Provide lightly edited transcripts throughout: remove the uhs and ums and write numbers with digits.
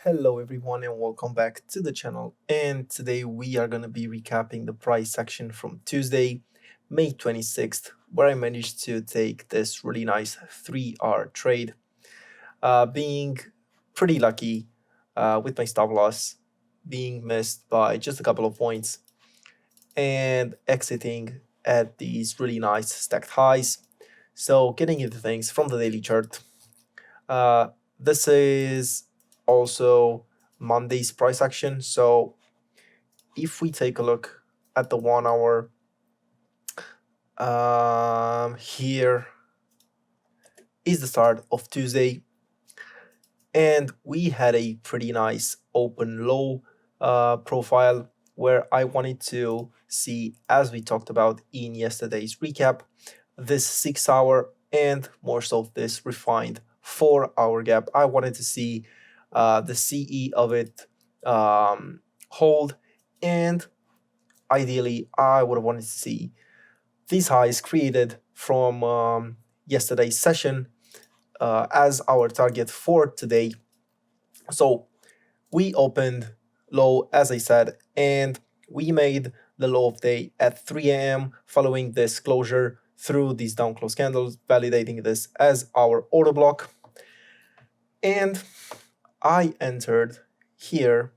Hello everyone and welcome back to the channel, and today we are going to be recapping the price action from Tuesday, May 26th, where I managed to take this really nice 3-hour trade, being pretty lucky with my stop loss being missed by just a couple of points and exiting at these really nice stacked highs. So getting into things from the daily chart, this is also Monday's price action. So if we take a look at the 1 hour, here is the start of Tuesday, and we had a pretty nice open low profile where I wanted to see, as we talked about in yesterday's recap, this 6 hour and more so this refined 4-hour gap. I wanted to see the CE of it hold, and ideally I would have wanted to see these highs created from yesterday's session as our target for today. So we opened low, as I said, and we made the low of day at 3 a.m. following this closure through these down close candles, validating this as our order block. And I entered here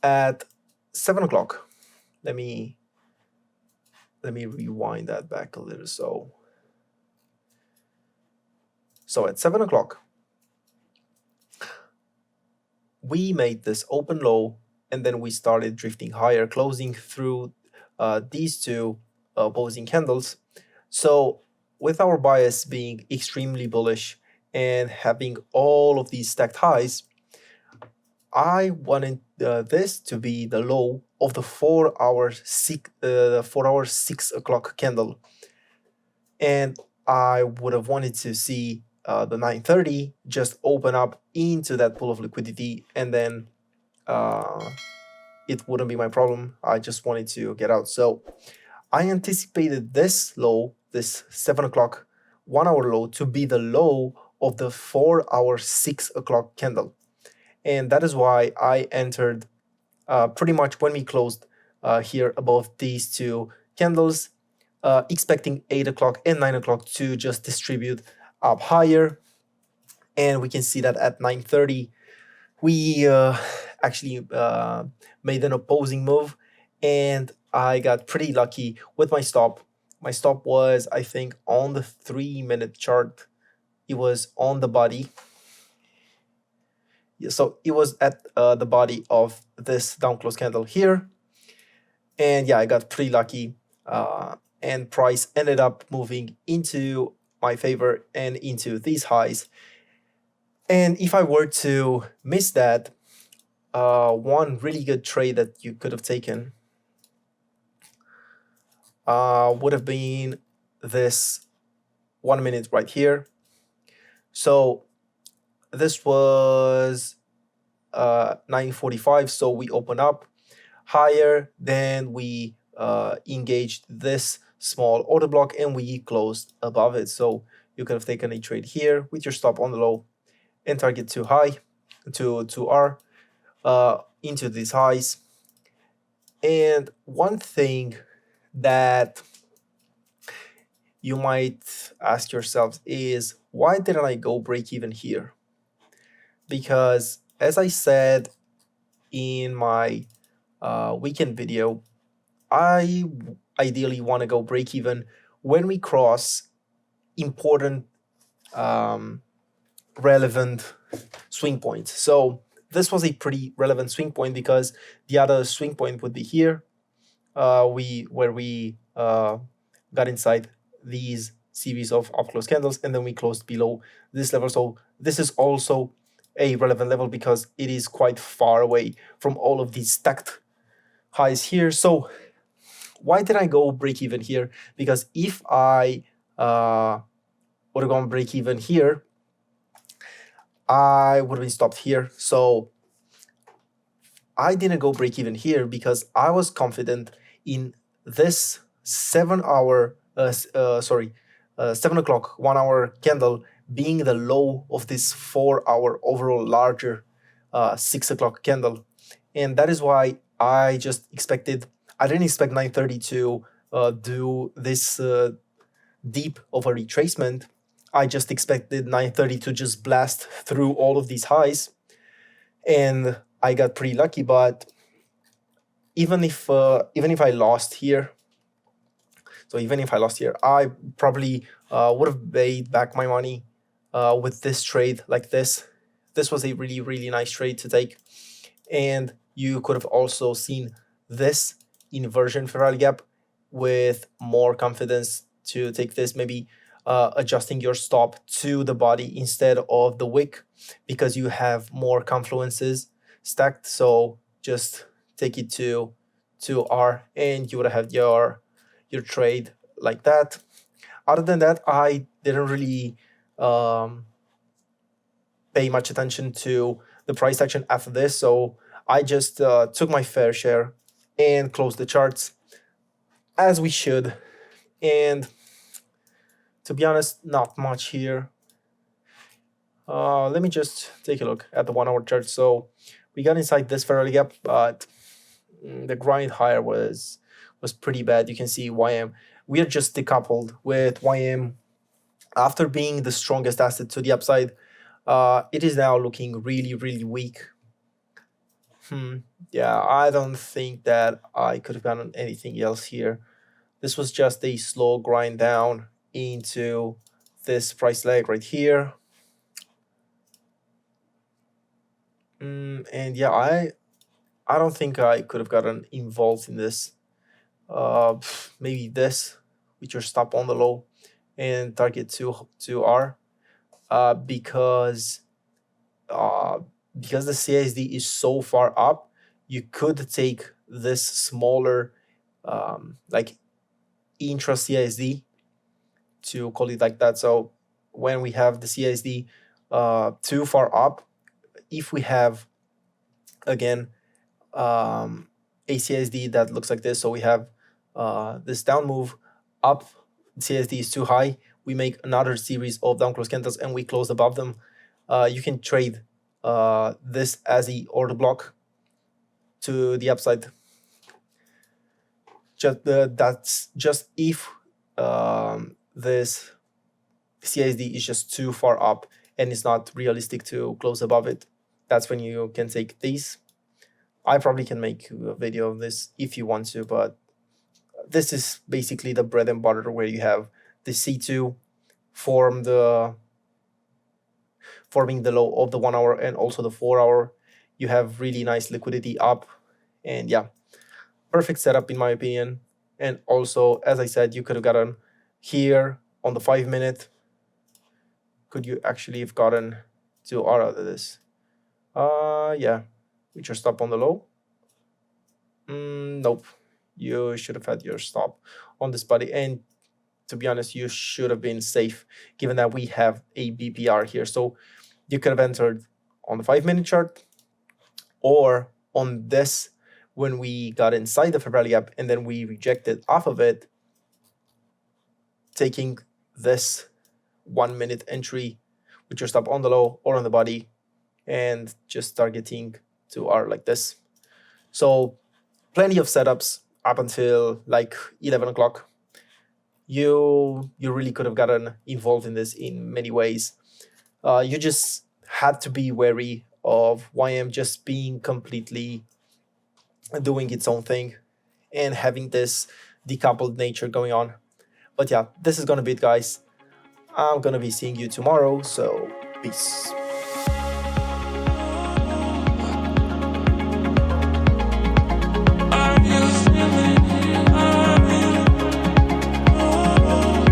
at 7 o'clock. Let me rewind that back a little. So at 7 o'clock, we made this open low, and then we started drifting higher, closing through these two opposing candles. So with our bias being extremely bullish and having all of these stacked highs, I wanted this to be the low of the 4-hour 6 o'clock candle, and I would have wanted to see the 9:30 just open up into that pool of liquidity, and then it wouldn't be my problem. I just wanted to get out. So I anticipated this low, this 7 o'clock 1 hour low, to be the low of the 4-hour 6 o'clock candle. And that is why I entered pretty much when we closed here above these two candles, expecting 8 o'clock and 9 o'clock to just distribute up higher. And we can see that at 9:30, we actually made an opposing move, and I got pretty lucky with my stop. My stop was, I think, on the 3-minute chart. It was on the body. So it was at the body of this down close candle here. And yeah, I got pretty lucky, and price ended up moving into my favor and into these highs. And if I were to miss that, one really good trade that you could have taken would have been this 1 minute right here. So this was 9:45, so we open up higher, then we engaged this small order block and we closed above it. So you could have taken a trade here with your stop on the low and target too high to R into these highs. And one thing that you might ask yourselves is, why didn't I go break even here? Because as I said in my weekend video, I ideally want to go break even when we cross important relevant swing points. So this was a pretty relevant swing point, because the other swing point would be here, where we got inside these series of up-close candles, and then we closed below this level. So this is also a relevant level because it is quite far away from all of these stacked highs here. So why did I go break even here? Because if I would have gone break even here, I would have been stopped here. So I didn't go break even here because I was confident in this 7 o'clock 1 hour candle being the low of this 4-hour overall larger 6 o'clock candle. And that is why I didn't expect 930 to do this deep of a retracement. I just expected 930 to just blast through all of these highs, and I got pretty lucky. But even if I lost here, I probably would have paid back my money with this trade like this. This was a really, really nice trade to take. And you could have also seen this inversion fair value gap with more confidence to take this, maybe adjusting your stop to the body instead of the wick, because you have more confluences stacked. So just take it to R and you would have your trade like that. Other than that, I didn't really pay much attention to the price action after this, so I just took my fair share and closed the charts as we should. And to be honest, not much here. Let me just take a look at the 1-hour chart. So we got inside this fair value gap, but the grind higher was pretty bad. You can see YM. We are just decoupled with YM after being the strongest asset to the upside. It is now looking really, really weak. Yeah, I don't think that I could have done anything else here. This was just a slow grind down into this price leg right here. And yeah, I don't think I could have gotten involved in this. Maybe this with your stop on the low and target to R, because the CSD is so far up, you could take this smaller like intra CSD, to call it like that. So when we have the CSD too far up, if we have again a CSD that looks like this, so we have this down move up, CSD is too high, we make another series of down close candles and we close above them. You can trade this as the order block to the upside. That's just if this CSD is just too far up and it's not realistic to close above it. That's when you can take these. I probably can make a video of this if you want to, but this is basically the bread and butter, where you have the C2 forming the low of the 1 hour and also the 4 hour. You have really nice liquidity up, and yeah, perfect setup in my opinion. And also, as I said, you could have gotten here on the 5 minute. Could you actually have gotten to R out of this? Yeah, with your stop on the low. Nope, you should have had your stop on this body, and to be honest, you should have been safe given that we have a BPR here. So you could have entered on the 5 minute chart or on this when we got inside the fair value gap and then we rejected off of it, taking this 1 minute entry with your stop on the low or on the body and just targeting to R like this. So plenty of setups up until like 11 o'clock. You really could have gotten involved in this in many ways. You just had to be wary of YM just being completely doing its own thing and having this decoupled nature going on. But yeah, this is gonna be it, guys. I'm gonna be seeing you tomorrow, so peace.